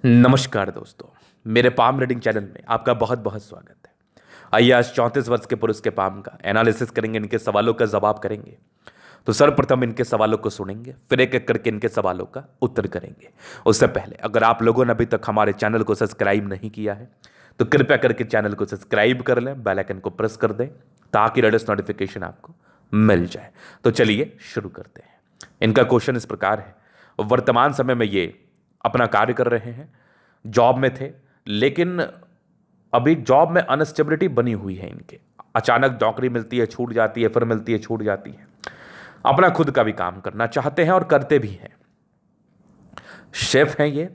नमस्कार दोस्तों। मेरे पाम रीडिंग चैनल में आपका बहुत बहुत स्वागत है। आइए आज 34 वर्ष के पुरुष के पाम का एनालिसिस करेंगे, इनके सवालों का जवाब करेंगे। तो सर्वप्रथम इनके सवालों को सुनेंगे, फिर एक एक करके इनके सवालों का उत्तर करेंगे। उससे पहले अगर आप लोगों ने अभी तक हमारे चैनल को सब्सक्राइब नहीं किया है तो कृपया करके चैनल को सब्सक्राइब कर लें, बेल आइकन को प्रेस कर दें ताकि लेटेस्ट नोटिफिकेशन आपको मिल जाए। तो चलिए शुरू करते हैं। इनका क्वेश्चन इस प्रकार है, वर्तमान समय में ये अपना कार्य कर रहे हैं, जॉब में थे, लेकिन अभी जॉब में अनस्टेबिलिटी बनी हुई है इनके। अचानक नौकरी मिलती है, छूट जाती है, फिर मिलती है, छूट जाती है। अपना खुद का भी काम करना चाहते हैं और करते भी हैं। शेफ हैं ये,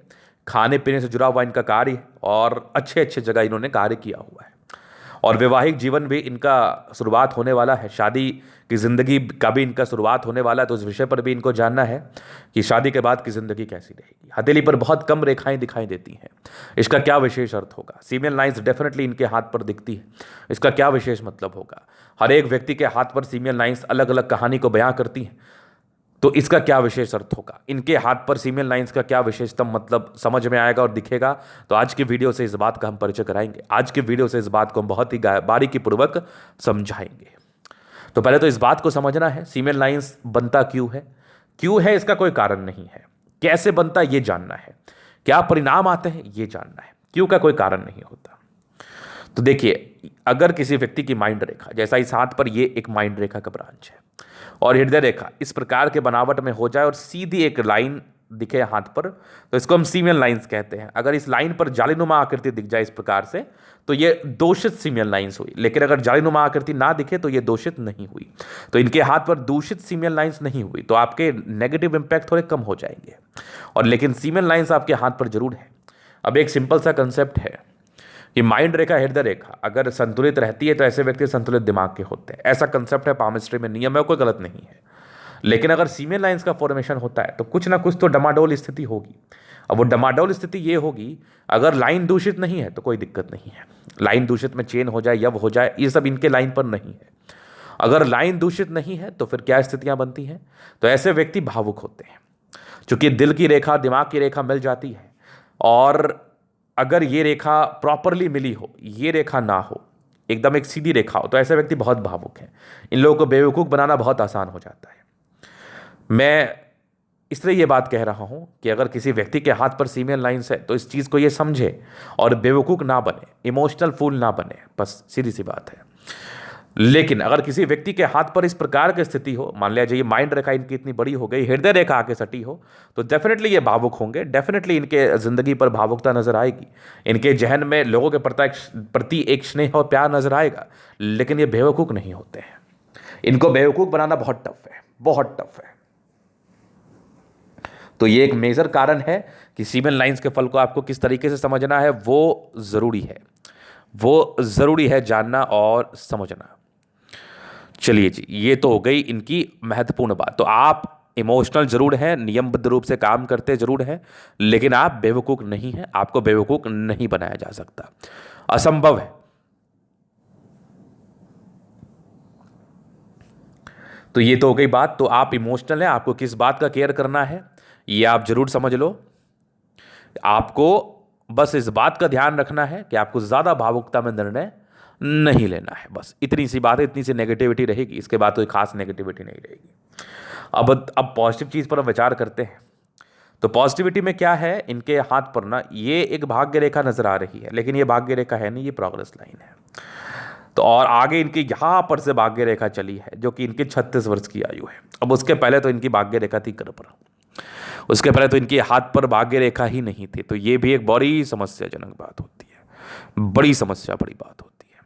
खाने पीने से जुड़ा हुआ इनका कार्य है और अच्छे अच्छे जगह इन्होंने कार्य किया हुआ है। और वैवाहिक जीवन भी इनका शुरुआत होने वाला है, शादी की ज़िंदगी का भी इनका शुरुआत होने वाला है। तो इस विषय पर भी इनको जानना है कि शादी के बाद की ज़िंदगी कैसी रहेगी। हथेली पर बहुत कम रेखाएं दिखाई देती हैं, इसका क्या विशेष अर्थ होगा। फीमेल लाइन्स डेफिनेटली इनके हाथ पर दिखती है, इसका क्या विशेष मतलब होगा। हर एक व्यक्ति के हाथ पर फीमेल लाइन्स अलग अलग कहानी को बयां करती हैं, तो इसका क्या विशेष अर्थ होगा। इनके हाथ पर फीमेल लाइन्स का क्या विशेषतम मतलब समझ में आएगा और दिखेगा। तो आज की वीडियो से इस बात का हम परिचय कराएंगे। आज की वीडियो से इस बात को हम बहुत ही बारीकी पूर्वक समझाएंगे। तो पहले तो इस बात को समझना है, फीमेल लाइन्स बनता क्यों है इसका कोई कारण नहीं है। कैसे बनता ये जानना है, क्या परिणाम आते हैं ये जानना है। क्यों का कोई कारण नहीं होता। तो देखिए, अगर किसी व्यक्ति की माइंड रेखा, जैसा इस हाथ पर ये एक माइंड रेखा का ब्रांच है, और हृदय रेखा इस प्रकार के बनावट में हो जाए और सीधी एक लाइन दिखे हाथ पर, तो इसको हम फीमेल लाइंस कहते हैं। अगर इस लाइन पर जालीनुमा आकृति दिख जाए इस प्रकार से, तो ये दोषित फीमेल लाइंस हुई। लेकिन अगर जालीनुमा आकृति ना दिखे तो ये दोषित नहीं हुई। तो इनके हाथ पर दूषित फीमेल लाइंस नहीं हुई, तो आपके नेगेटिव इंपैक्ट थोड़े कम हो जाएंगे। और लेकिन फीमेल लाइंस आपके हाथ पर जरूर है। अब एक सिंपल सा कंसेप्ट है कि माइंड रेखा, हृदय रेखा अगर संतुलित रहती है तो ऐसे व्यक्ति संतुलित दिमाग के होते हैं। ऐसा कंसेप्ट है, पामिस्ट्री में नियम है, कोई गलत नहीं है। लेकिन अगर फीमेल लाइंस का फॉर्मेशन होता है तो कुछ ना कुछ तो डमाडोल स्थिति होगी। अब वो डमाडोल स्थिति ये होगी, अगर लाइन दूषित नहीं है तो कोई दिक्कत नहीं है। लाइन दूषित में चेन हो जाए, यव हो जाए, ये सब इनके लाइन पर नहीं है। अगर लाइन दूषित नहीं है तो फिर क्या स्थितियां बनती हैं। तो ऐसे व्यक्ति भावुक होते हैं। चूंकि दिल की रेखा, दिमाग की रेखा मिल जाती है, और अगर ये रेखा प्रॉपरली मिली हो, ये रेखा ना हो, एकदम एक सीधी रेखा हो, तो ऐसे व्यक्ति बहुत भावुक हैं। इन लोगों को बेवकूफ़ बनाना बहुत आसान हो जाता है। मैं इसलिए ये बात कह रहा हूं कि अगर किसी व्यक्ति के हाथ पर फीमेल लाइंस है तो इस चीज़ को ये समझे और बेवकूफ़ ना बने, इमोशनल फूल ना बने, बस सीधी सी बात है। लेकिन अगर किसी व्यक्ति के हाथ पर इस प्रकार की स्थिति हो, मान लिया जाए माइंड रेखा इनकी इतनी बड़ी हो गई, हृदय रेखा आके सटी हो, तो डेफिनेटली ये भावुक होंगे। डेफिनेटली इनके जिंदगी पर भावुकता नजर आएगी। इनके जहन में लोगों के प्रति एक स्नेह और प्यार नजर आएगा। लेकिन ये बेवकूफ़ नहीं होते हैं। इनको बेवकूफ़ बनाना बहुत टफ है, बहुत टफ है। तो ये एक मेजर कारण है कि फीमेल लाइंस के फल को आपको किस तरीके से समझना है, वो ज़रूरी है। वो ज़रूरी है जानना और समझना। चलिए जी, ये तो हो गई इनकी महत्वपूर्ण बात। तो आप इमोशनल जरूर हैं, नियमबद्ध रूप से काम करते जरूर हैं, लेकिन आप बेवकूफ़ नहीं हैं। आपको बेवकूफ़ नहीं बनाया जा सकता, असंभव है। तो ये तो हो गई बात। तो आप इमोशनल हैं, आपको किस बात का केयर करना है ये आप जरूर समझ लो। आपको बस इस बात का ध्यान रखना है कि आपको ज़्यादा भावुकता में निर्णय नहीं लेना है। बस इतनी सी बात है, इतनी सी नेगेटिविटी रहेगी, इसके बाद कोई खास नेगेटिविटी नहीं रहेगी। अब पॉजिटिव चीज़ पर हम विचार करते हैं। तो पॉजिटिविटी में क्या है, इनके हाथ पर ना ये एक भाग्य रेखा नजर आ रही है, लेकिन ये भाग्य रेखा है नहीं, ये प्रोग्रेस लाइन है। तो और आगे इनकी यहां पर से भाग्य रेखा चली है, जो कि इनकी 36 वर्ष की आयु है। अब उसके पहले तो इनकी भाग्य रेखा थी कर पर, उसके पहले तो इनके हाथ पर भाग्य रेखा ही नहीं थी। तो ये भी एक बड़ी समस्याजनक बात होती है, बड़ी समस्या, बड़ी बात होती है।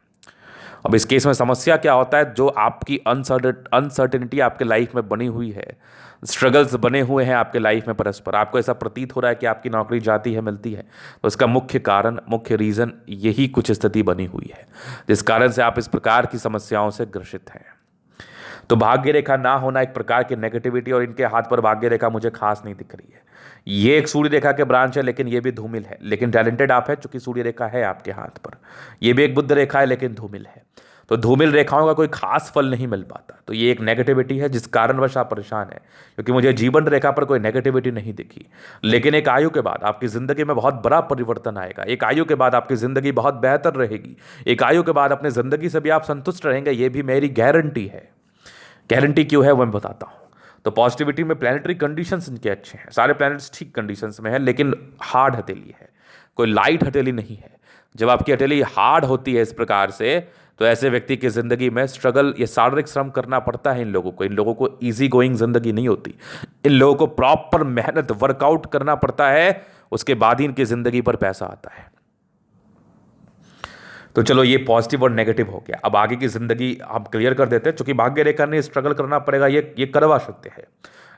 अब इस केस में समस्या क्या होता है, जो आपकी अनसर्टेनिटी आपके लाइफ में बनी हुई है, स्ट्रगल्स बने हुए हैं आपके लाइफ में परस्पर, आपको ऐसा प्रतीत हो रहा है कि आपकी नौकरी जाती है, मिलती है, तो इसका मुख्य कारण, मुख्य रीज़न यही कुछ स्थिति बनी हुई है जिस कारण से आप इस प्रकार की समस्याओं से ग्रसित हैं। तो भाग्य रेखा ना होना एक प्रकार की नेगेटिविटी, और इनके हाथ पर भाग्य रेखा मुझे खास नहीं दिख रही है। ये एक सूर्य रेखा के ब्रांच है, लेकिन ये भी धूमिल है। लेकिन टैलेंटेड आप है, चूंकि सूर्य रेखा है आपके हाथ पर। ये भी एक बुध रेखा है, लेकिन धूमिल है। तो धूमिल रेखाओं का कोई खास फल नहीं मिल पाता। तो ये एक नेगेटिविटी है जिस कारणवश आप परेशान हैं, क्योंकि मुझे जीवन रेखा पर कोई नेगेटिविटी नहीं दिखी। लेकिन एक आयु के बाद आपकी जिंदगी में बहुत बड़ा परिवर्तन आएगा। एक आयु के बाद आपकी जिंदगी बहुत बेहतर रहेगी। एक आयु के बाद अपनी जिंदगी से भी आप संतुष्ट रहेंगे, ये भी मेरी गारंटी है। गारंटी क्यों है वो मैं बताता हूँ। तो पॉजिटिविटी में प्लैनेटरी कंडीशंस इनके अच्छे हैं, सारे प्लैनेट्स ठीक कंडीशंस में है, लेकिन हार्ड हथेली है, कोई लाइट हथेली नहीं है। जब आपकी हथेली हार्ड होती है इस प्रकार से, तो ऐसे व्यक्ति की जिंदगी में स्ट्रगल या शारीरिक श्रम करना पड़ता है। इन लोगों को इजी गोइंग जिंदगी नहीं होती। इन लोगों को प्रॉपर मेहनत वर्कआउट करना पड़ता है, उसके बाद ही इनकी जिंदगी पर पैसा आता है। तो चलो ये पॉजिटिव और नेगेटिव हो गया। अब आगे की जिंदगी हम क्लियर कर देते हैं, क्योंकि भाग्य रेखा ने स्ट्रगल करना पड़ेगा, ये करवा सकते हैं।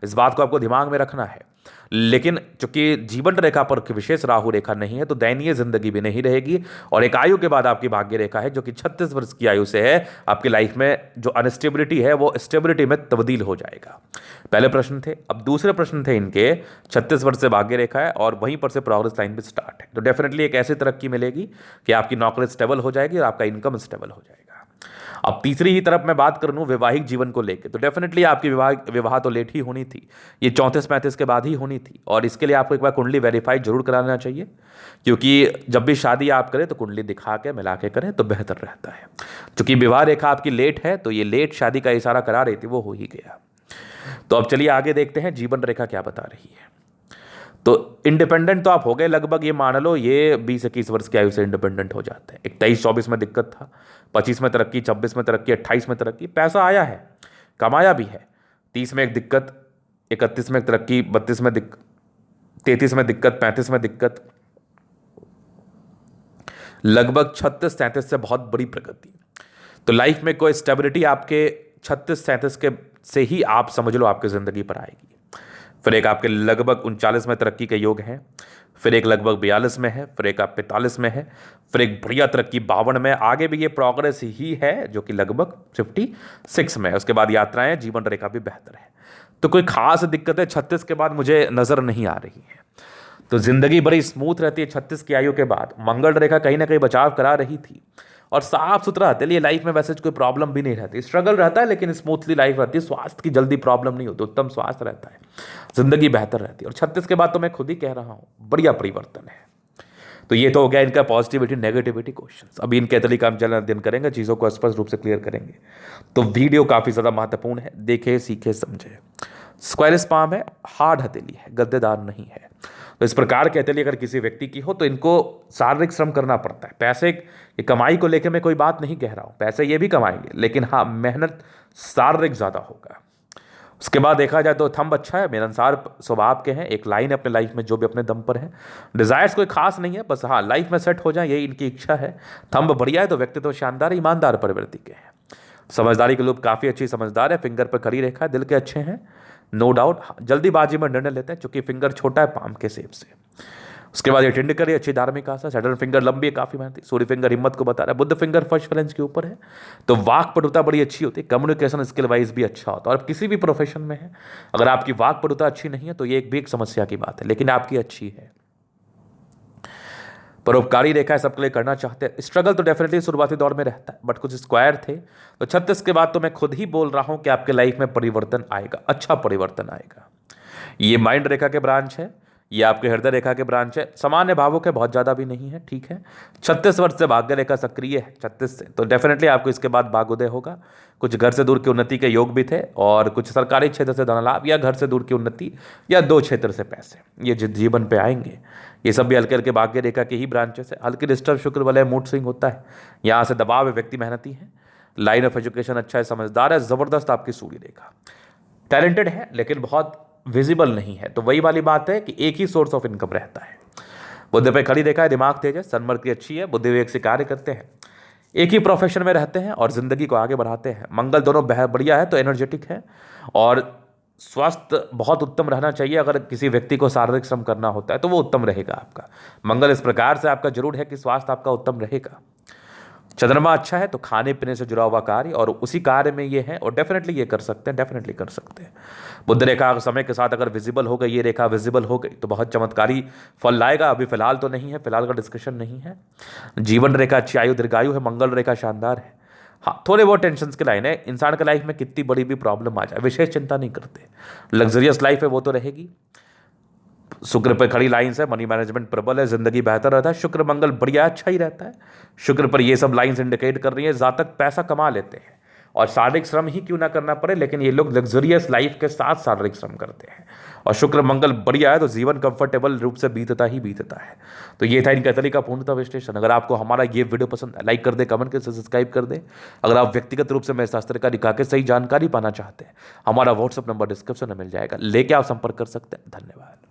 इस बात को आपको दिमाग में रखना है। लेकिन चूंकि जीवन रेखा पर विशेष राहु रेखा नहीं है, तो दयनीय जिंदगी भी नहीं रहेगी। और एक आयु के बाद आपकी भाग्य रेखा है जो कि 36 वर्ष की आयु से है, आपकी लाइफ में जो अनस्टेबिलिटी है वो स्टेबिलिटी में तब्दील हो जाएगा। पहले प्रश्न थे। अब दूसरे प्रश्न थे इनके, 36 वर्ष से भाग्य रेखा है और वहीं पर से प्रोग्रेस लाइन भी स्टार्ट है। तो डेफिनेटली एक ऐसी तरक्की मिलेगी कि आपकी नौकरी स्टेबल हो जाएगी और आपका इनकम स्टेबल हो जाएगा। अब तीसरी ही तरफ मैं बात करूं वैवाहिक जीवन को लेकर, तो डेफिनेटली आपकी विवाह तो लेट ही होनी थी, ये 34-35 के बाद ही होनी थी। और इसके लिए आपको एक बार कुंडली वेरीफाई जरूर कराना चाहिए, क्योंकि जब भी शादी आप करें तो कुंडली दिखा के मिला के करें तो बेहतर रहता है। क्योंकि विवाह रेखा आपकी लेट है, तो ये लेट शादी का इशारा करा रही थी, वो हो ही गया। तो अब चलिए आगे देखते हैं जीवन रेखा क्या बता रही है। तो इंडिपेंडेंट तो आप हो गए लगभग, ये मान लो ये 20-21 वर्ष की आयु से इंडिपेंडेंट हो जाते हैं। 23-24 में दिक्कत था, 25 में तरक्की, 26 में तरक्की, 28 में तरक्की, पैसा आया है, कमाया भी है। 30 में एक दिक्कत, 31 में तरक्की, 32 में दिक्कत, 33 में दिक्कत, 35 में दिक्कत, लगभग 36-37 से बहुत बड़ी प्रगति। तो लाइफ में कोई स्टेबिलिटी आपके 36-37 के से ही आप समझ लो आपकी जिंदगी पर आएगी। फिर एक आपके लगभग 39 में तरक्की के योग हैं, फिर एक लगभग 42 में है, फिर एक आप 45 में है, फिर एक बढ़िया तरक्की 52 में। आगे भी ये प्रोग्रेस ही है जो कि लगभग 56 में है। उसके बाद यात्राएं, जीवन रेखा भी बेहतर है। तो कोई खास दिक्कतें 36 के बाद मुझे नजर नहीं आ रही है। तो जिंदगी बड़ी स्मूथ रहती है 36 की आयु के बाद। मंगल रेखा कहीं ना कहीं बचाव करा रही थी और साफ सुथरा रहते लिए लाइफ में वैसे कोई प्रॉब्लम भी नहीं रहती। स्ट्रगल रहता है लेकिन स्मूथली लाइफ रहती है, स्वास्थ्य की जल्दी प्रॉब्लम नहीं होती, उत्तम स्वास्थ्य रहता है, जिंदगी बेहतर रहती है। और 36 के बाद तो मैं खुद ही कह रहा हूं बढ़िया परिवर्तन है। तो ये तो हो गया इनका पॉजिटिविटी नेगेटिविटी क्वेश्चंस। अभी इनके तरीका हम जल्द अध्ययन करेंगे, चीज़ों को स्पष्ट रूप से क्लियर करेंगे। तो वीडियो काफ़ी ज़्यादा महत्वपूर्ण है, देखे सीखे समझे। स्क्वायर स्पाम है, हार्ड हथेली है, गद्देदार नहीं है। तो इस प्रकार की हथेली अगर किसी व्यक्ति की हो तो इनको शारीरिक श्रम करना पड़ता है। पैसे ये कमाई को लेकर मैं कोई बात नहीं कह रहा हूँ, पैसे ये भी कमाएंगे, लेकिन हाँ मेहनत शारीरिक ज़्यादा होगा। उसके बाद देखा जाए तो थंब अच्छा है, मेरे अनुसार स्वभाव के हैं, एक लाइन अपने लाइफ में जो भी अपने दम पर है। डिजायर्स कोई खास नहीं है, बस हाँ लाइफ में सेट हो जाए यही इनकी इच्छा है। थंब बढ़िया है, तो व्यक्तित्व शानदार ईमानदार प्रवृत्ति के हैं। समझदारी के लोग काफ़ी अच्छी समझदार है, फिंगर पर खड़ी रेखा है, दिल के अच्छे हैं, नो डाउट। जल्दीबाजी में निर्णय लेते हैं क्योंकि फिंगर छोटा है पाम के सेप से। उसके बाद ये टिंड करी, अच्छी धार्मिक आशा। सैटर्न फिंगर लंबी है, काफी मेहनती। सूर्य फिंगर हिम्मत को बता रहा है। बुद्ध फिंगर फर्स्ट फ्रेंच के ऊपर है, तो वाक पटुता बड़ी अच्छी होती है, कम्युनिकेशन स्किल वाइज भी अच्छा होता है। और किसी भी प्रोफेशन में है, अगर आपकी वाक पटुता अच्छी नहीं है तो ये एक समस्या की बात है, लेकिन आपकी अच्छी है। परोपकारी रेखा सबके लिए करना चाहते हैं। स्ट्रगल तो डेफिनेटली शुरुआती दौर में रहता है, बट कुछ स्क्वायर थे। तो 36 के बाद तो मैं खुद ही बोल रहा हूं कि आपके लाइफ में परिवर्तन आएगा, अच्छा परिवर्तन आएगा। ये माइंड रेखा के ब्रांच है, ये आपके हृदय रेखा के ब्रांच है। सामान्य भावों के बहुत ज़्यादा भी नहीं है, ठीक है। 36 वर्ष से भाग्य रेखा सक्रिय है 36 से, तो डेफिनेटली आपको इसके बाद भाग्योदय होगा। कुछ घर से दूर की उन्नति के योग भी थे, और कुछ सरकारी क्षेत्र से धन लाभ, या घर से दूर की उन्नति, या 2 क्षेत्र से पैसे, ये जीवन पे आएंगे। ये सब भी हल्के हल्के भाग्य रेखा के ही ब्रांचेस है। हल्की डिस्टर्ब शुक्र वाले मूड स्विंग होता है, यहाँ से दबाव है, व्यक्ति मेहनती है, लाइन ऑफ एजुकेशन अच्छा है, समझदार है, जबरदस्त आपकी सूर्य रेखा। टैलेंटेड है लेकिन बहुत विजिबल नहीं है। तो वही वाली बात है कि एक ही सोर्स ऑफ इनकम रहता है। बुद्ध पे खड़ी रेखा है, दिमाग तेज है, सनमर्ग की अच्छी है, बुद्धि विवेक से कार्य करते हैं, एक ही प्रोफेशन में रहते हैं और जिंदगी को आगे बढ़ाते हैं। मंगल दोनों बढ़िया है, तो एनर्जेटिक है, और स्वास्थ्य बहुत उत्तम रहना चाहिए। अगर किसी व्यक्ति को शारीरिक श्रम करना होता है तो वो उत्तम रहेगा आपका। मंगल इस प्रकार से आपका जरूर है कि स्वास्थ्य आपका उत्तम रहेगा। चंद्रमा अच्छा है, तो खाने पीने से जुड़ा हुआ कार्य, और उसी कार्य में ये है, और डेफिनेटली ये कर सकते हैं, डेफिनेटली कर सकते हैं। बुद्ध रेखा समय के साथ अगर विजिबल हो गई, ये रेखा विजिबल हो गई, तो बहुत चमत्कारी फल लाएगा। अभी फिलहाल तो नहीं है, फिलहाल का डिस्कशन नहीं है। जीवन रेखा अच्छी, आयु दीर्घायु है, मंगल रेखा शानदार है। हाँ, थोड़े बहुत टेंशन की लाइन है। इंसान के लाइफ में कितनी बड़ी भी प्रॉब्लम आ जाए विशेष चिंता नहीं करते, लग्जरियस लाइफ है वो तो रहेगी। शुक्र पर खड़ी लाइन्स है, मनी मैनेजमेंट प्रबल है, जिंदगी बेहतर रहता है, शुक्र मंगल बढ़िया अच्छा ही रहता है। शुक्र पर ये सब लाइन्स इंडिकेट कर रही है ज़्यादा तक पैसा कमा लेते हैं और शारीरिक श्रम ही क्यों ना करना पड़े, लेकिन ये लोग लग्जरियस लाइफ के साथ शारीरिक श्रम करते हैं और शुक्र मंगल बढ़िया है तो जीवन कंफर्टेबल रूप से बीतता ही बीतता है। तो ये था इनका तरीका पूर्णतः विश्लेषण। अगर आपको हमारा ये वीडियो पसंद है लाइक कर दे, कमेंट कर, सब्सक्राइब कर दे। अगर आप व्यक्तिगत रूप से मेरे शास्त्र का दिखा के सही जानकारी पाना चाहते हैं, हमारा व्हाट्सअप नंबर डिस्क्रिप्शन में मिल जाएगा, लेके आप संपर्क कर सकते हैं। धन्यवाद।